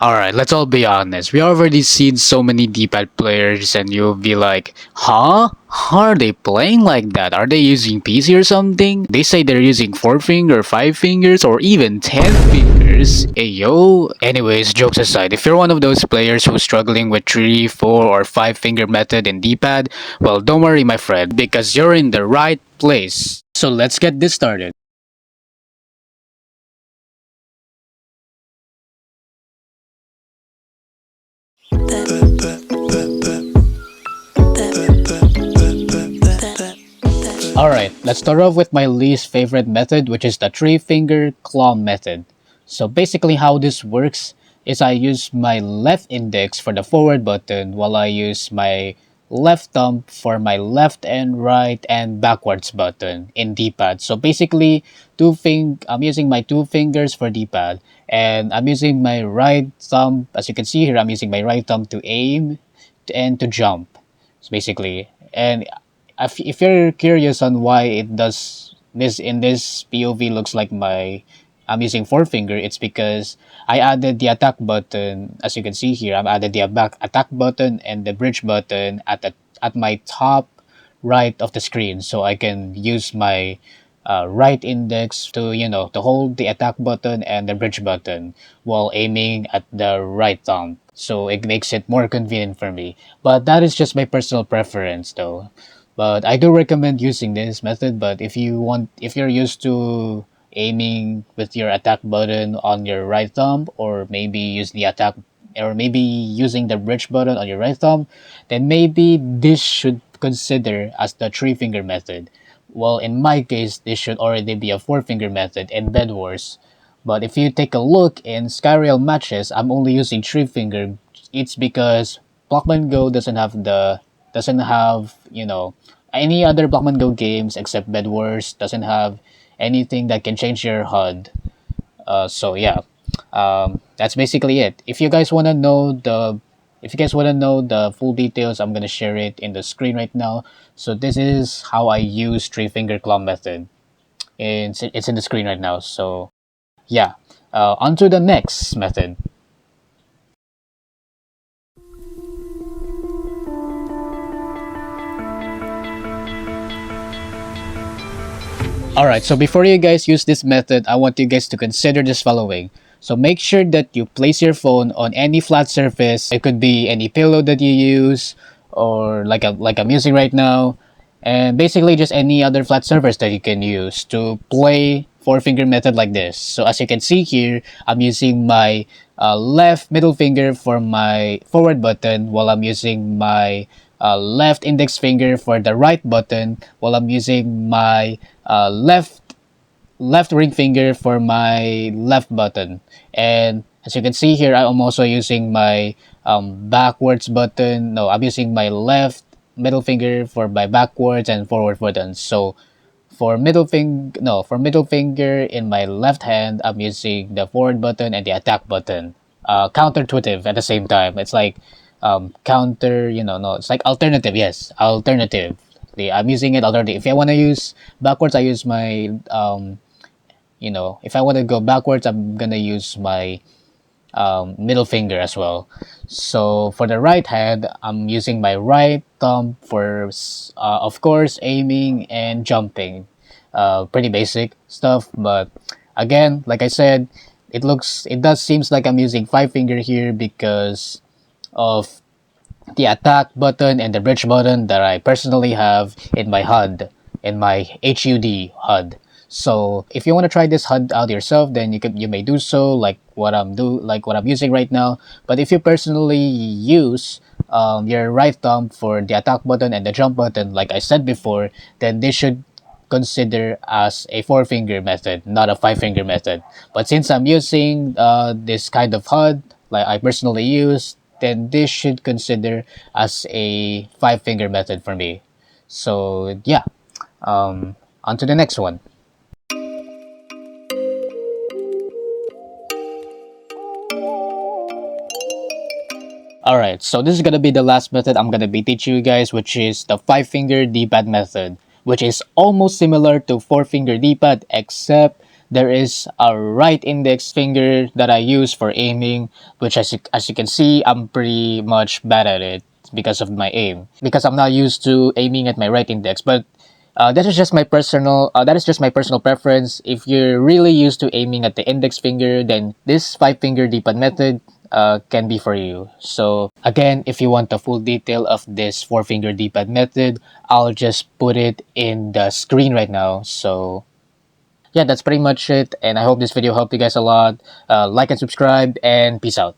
Alright, let's all be honest. We already seen so many D-pad players and you'll be like, huh? How are they playing like that? Are they using PC or something? They say they're using 4 finger, 5 fingers, or even 10 fingers. Ayo. Anyways, jokes aside, if you're one of those players who's struggling with 3, 4, or 5 finger method in D-pad, well, don't worry my friend, because you're in the right place. So let's get this started. Alright, let's start off with my least favorite method, which is the 3-finger claw method. So basically how this works is I use my left index for the forward button while I use my left thumb for my left and right and backwards button in D-pad. So basically I'm using my 2 fingers for D-pad and I'm using my right thumb, as you can see here, I'm using my right thumb to aim and to jump. So basically, and if you're curious on why it does this in this POV looks like I'm using 4 finger, it's because I added the attack button. As you can see here, I've added the attack button and the bridge button at my top right of the screen, so I can use my right index to to hold the attack button and the bridge button while aiming at the right thumb. So it makes it more convenient for me. But that is just my personal preference, though. But I do recommend using this method. But if you're used to aiming with your attack button on your right thumb, or maybe using the bridge button on your right thumb, then maybe this should consider as the 3-finger method. Well, in my case, this should already be a 4-finger method in Bedwars. But if you take a look in Sky Royale matches, I'm only using 3-finger. It's because Blockman GO doesn't have any other Blockman GO games except Bedwars doesn't have anything that can change your HUD. So yeah, that's basically it. If you guys wanna know the full details, I'm gonna share it in the screen right now. So this is how I use 3-finger claw method. It's in the screen right now. So yeah, on to the next method. Alright, so before you guys use this method, I want you guys to consider this following. So make sure that you place your phone on any flat surface. It could be any pillow that you use, or like I'm using right now, and basically just any other flat surface that you can use to play 4-finger method like this. So as you can see here, I'm using my left middle finger for my forward button while I'm using my left index finger for the right button while I'm using my left ring finger for my left button. And as you can see here, I'm also using my backwards button. No, I'm using my left middle finger for my backwards and forward buttons. So for middle finger in my left hand, I'm using the forward button and the attack button. Counterintuitive at the same time. It's like no, it's like alternative. Yes, alternative. I'm using it alternative. If I want to use backwards, I use my if I want to go backwards, I'm gonna use my middle finger as well. So for the right hand, I'm using my right thumb for, of course, aiming and jumping. Pretty basic stuff, but again, like I said, it does seems like I'm using 5-finger here because of the attack button and the bridge button that I personally have in my HUD, in my HUD HUD. So if you want to try this HUD out yourself, then you may do so like what I'm using right now. But if you personally use your right thumb for the attack button and the jump button, like I said before, then this should consider as a 4-finger method, not a 5-finger method. But since I'm using this kind of HUD, like I personally use, then this should consider as a 5-finger method for me. So yeah, on to the next one. Alright, so this is gonna be the last method I'm gonna be teaching you guys, which is the 5-finger D-pad method, which is almost similar to 4-finger D-pad, except there is a right index finger that I use for aiming, which as you can see, I'm pretty much bad at it because of my aim. Because I'm not used to aiming at my right index, but that is just my personal preference. If you're really used to aiming at the index finger, then this 5 finger D-pad method can be for you. So again, if you want the full detail of this 4 finger D-pad method, I'll just put it in the screen right now. So yeah, that's pretty much it. And I hope this video helped you guys a lot. Like and subscribe, and peace out.